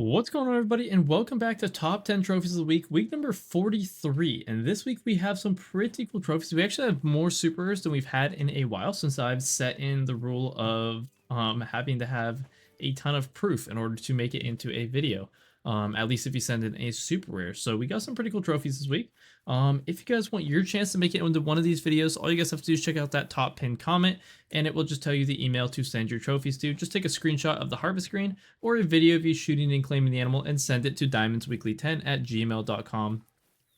What's going on, everybody, and welcome back to Top 10 Trophies of the Week, week number 43. And this week we have some pretty cool trophies. We actually have more super rares than we've had in a while since I've set in the rule of having to have a ton of proof in order to make it into a video. At least if you send in a super rare. So we got some pretty cool trophies this week. If you guys want your chance to make it into one of these videos, all you guys have to do is check out that top pinned comment, and it will just tell you the email to send your trophies to. Just take a screenshot of the harvest screen or a video of you shooting and claiming the animal and send it to diamondsweekly10@gmail.com.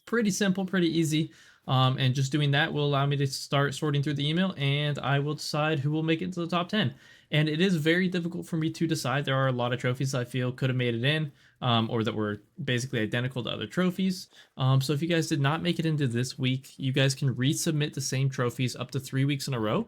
Pretty simple, pretty easy. And just doing that will allow me to start sorting through the email, and I will decide who will make it to the top 10. And it is very difficult for me to decide. There are a lot of trophies I feel could have made it in, or that were basically identical to other trophies. So if you guys did not make it into this week, you guys can resubmit the same trophies up to 3 weeks in a row,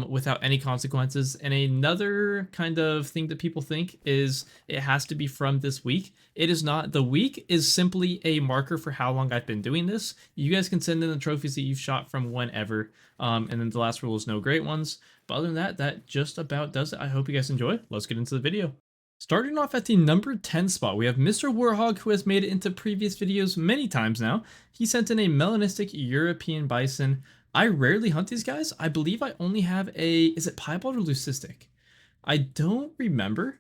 without any consequences. And another kind of thing that people think is it has to be from this week. It is not. The week is simply a marker for how long I've been doing this. You guys can send in the trophies that you've shot from whenever. And then the last rule is no great ones. But other than that, that just about does it. I hope you guys enjoy. Let's get into the video. Starting off at the number 10 spot, we have Mr. Warhog, who has made it into previous videos many times now. He sent in a melanistic European bison. I rarely hunt these guys. I believe I only have a, is it piebald or leucistic? I don't remember.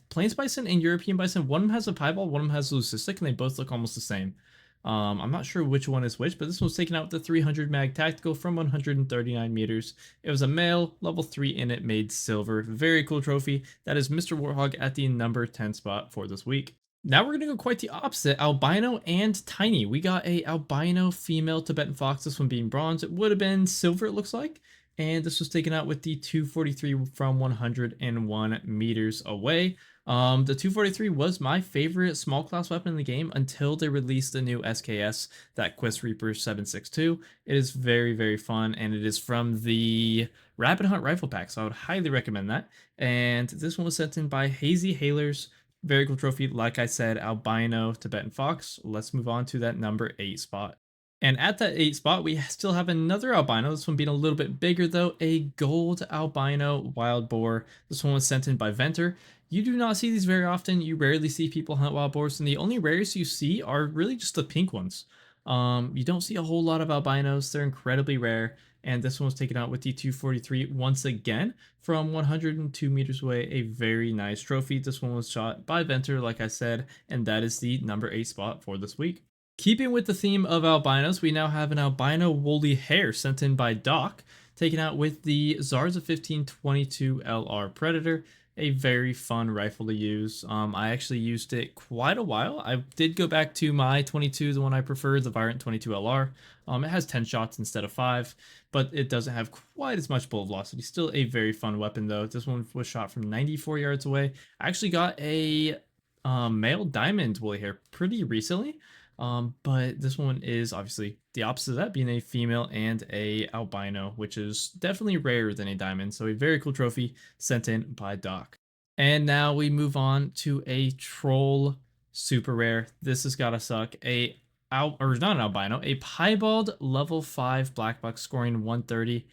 Plains bison and European bison, one of them has a piebald, one of them has leucistic, and they both look almost the same. I'm not sure which one is which, but this one was taken out with the 300 mag tactical from 139 meters. It was a male, level 3 in it, made silver. Very cool trophy. That is Mr. Warhog at the number 10 spot for this week. Now we're going to go quite the opposite, albino and tiny. We got a albino female Tibetan fox, this one being bronze. It would have been silver, it looks like. And this was taken out with the 243 from 101 meters away. The 243 was my favorite small class weapon in the game until they released the new SKS, that Quest Reaper 762. It is very, very fun, and it is from the Rapid Hunt Rifle Pack, so I would highly recommend that. And this one was sent in by Hazy Hailers. Very cool trophy. Like I said, albino Tibetan fox. Let's move on to that number 8 spot. And at that 8 spot, we still have another albino. This one being a little bit bigger though, a gold albino wild boar. This one was sent in by Venter. You do not see these very often. You rarely see people hunt wild boars, and the only rares you see are really just the pink ones. You don't see a whole lot of albinos. They're incredibly rare. And this one was taken out with the 243 once again from 102 meters away. A very nice trophy. This one was shot by Venter, like I said, and that is the number 8 spot for this week. Keeping with the theme of albinos, we now have an albino woolly hare sent in by Doc, taken out with the Zarza 1522 LR Predator. A very fun rifle to use. I actually used it quite a while. I did go back to my 22, the one I prefer, the Virant 22 LR. It has 10 shots instead of 5, but it doesn't have quite as much bullet velocity. Still a very fun weapon though. This one was shot from 94 yards away. I actually got a male diamond woolly hare pretty recently. But this one is obviously the opposite of that, being a female and a albino, which is definitely rarer than a diamond. So a very cool trophy sent in by Doc. And now we move on to a troll super rare. This has gotta suck. Or not an albino, a piebald level 5 black buck scoring 130.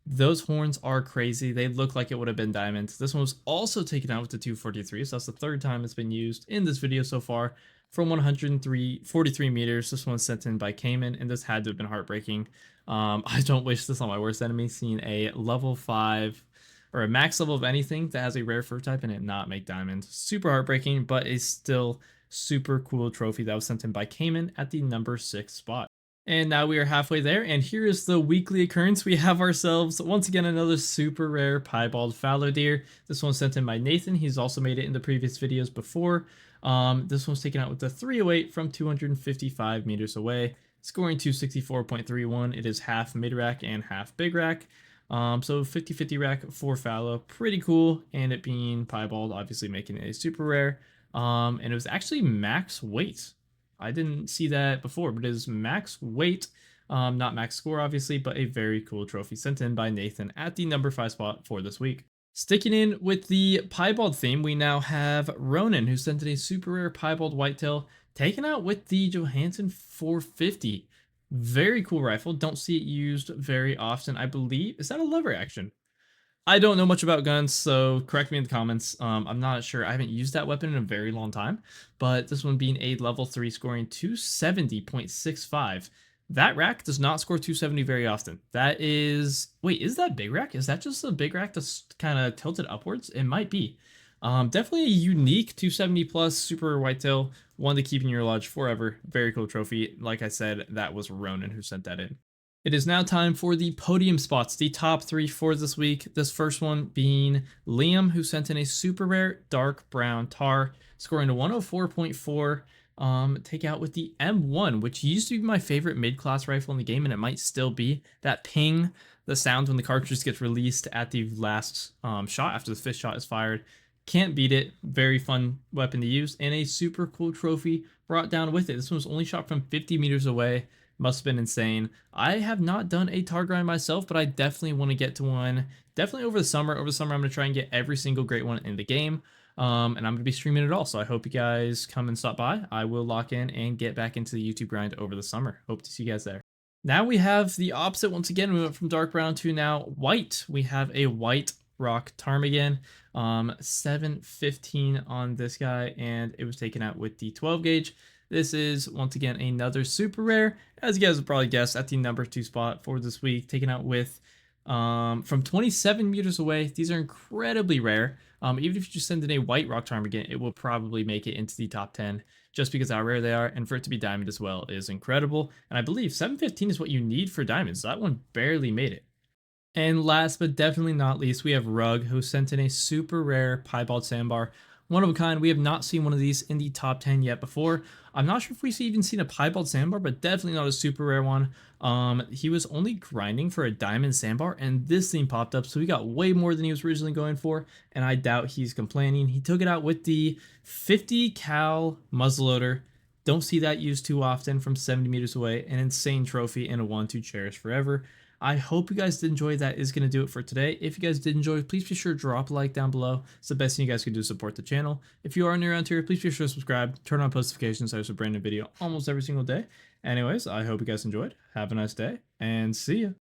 Those horns are crazy. They look like it would have been diamonds. This one was also taken out with the 243, so that's the third time it's been used in this video so far. From 143 meters, this one was sent in by Cayman, and this had to have been heartbreaking. I don't wish this on my worst enemy, seeing a level 5 or a max level of anything that has a rare fur type and it not make diamonds. Super heartbreaking, but a still super cool trophy that was sent in by Cayman at the number 6 spot. And now we are halfway there, and here is the weekly occurrence. We have ourselves, once again, another super rare piebald fallow deer. This one's sent in by Nathan. He's also made it in the previous videos before. This one's taken out with the 308 from 255 meters away, scoring 264.31. It is half mid-rack and half big rack. So 50-50 rack for fallow. Pretty cool, and it being piebald, obviously making it a super rare. And it was actually max weight. I didn't see that before, but it is max weight, not max score obviously, but a very cool trophy sent in by Nathan at the number 5 spot for this week. Sticking in with the piebald theme, we now have Ronan, who sent in a super rare piebald whitetail, taken out with the Johansson 450. Very cool rifle. Don't see it used very often. I believe, is that a lever action? I don't know much about guns, so correct me in the comments. I'm not sure. I haven't used that weapon in a very long time, but this one being a level 3 scoring 270.65. That rack does not score 270 very often. That is, wait, is that big rack? Is that just a big rack that's kind of tilted upwards? It might be. Definitely a unique 270 plus super whitetail, one to keep in your lodge forever. Very cool trophy. Like I said, that was Ronan who sent that in. It is now time for the podium spots, the top 3 for this week. This first one being Liam, who sent in a super rare dark brown tar, scoring a 104.4. Take out with the M1, which used to be my favorite mid-class rifle in the game, and it might still be. That ping, the sound when the cartridge gets released at the last shot after the fifth shot is fired. Can't beat it. Very fun weapon to use, and a super cool trophy brought down with it. This one was only shot from 50 meters away. Must have been insane. I have not done a tar grind myself, but I definitely want to get to one. Definitely over the summer. Over the summer, I'm going to try and get every single great one in the game. And I'm going to be streaming it all. So I hope you guys come and stop by. I will lock in and get back into the YouTube grind over the summer. Hope to see you guys there. Now we have the opposite once again. We went from dark brown to now white. We have a white rock ptarmigan, 715 on this guy, and it was taken out with the 12 gauge. This is once again another super rare, as you guys would probably guess, at the number 2 spot for this week, taken out with from 27 meters away. These are incredibly rare. Even if you just send in a white rock ptarmigan, it will probably make it into the top 10 just because how rare they are, and for it to be diamond as well is incredible. And I believe 715 is what you need for diamonds. So that one barely made it. And last but definitely not least, we have Rug, who sent in a super rare piebald sandbar. One of a kind. We have not seen one of these in the top 10 yet before. I'm not sure if we've even seen a piebald sandbar, but definitely not a super rare one. He was only grinding for a diamond sandbar, and this thing popped up, so he got way more than he was originally going for, and I doubt he's complaining. He took it out with the 50 cal muzzleloader. Don't see that used too often from 70 meters away. An insane trophy and a one to cherish forever. I hope you guys did enjoy. That is going to do it for today. If you guys did enjoy, please be sure to drop a like down below. It's the best thing you guys can do to support the channel. If you are new around here, please be sure to subscribe, turn on post notifications so there's a brand new video almost every single day. Anyways, I hope you guys enjoyed. Have a nice day, and see ya.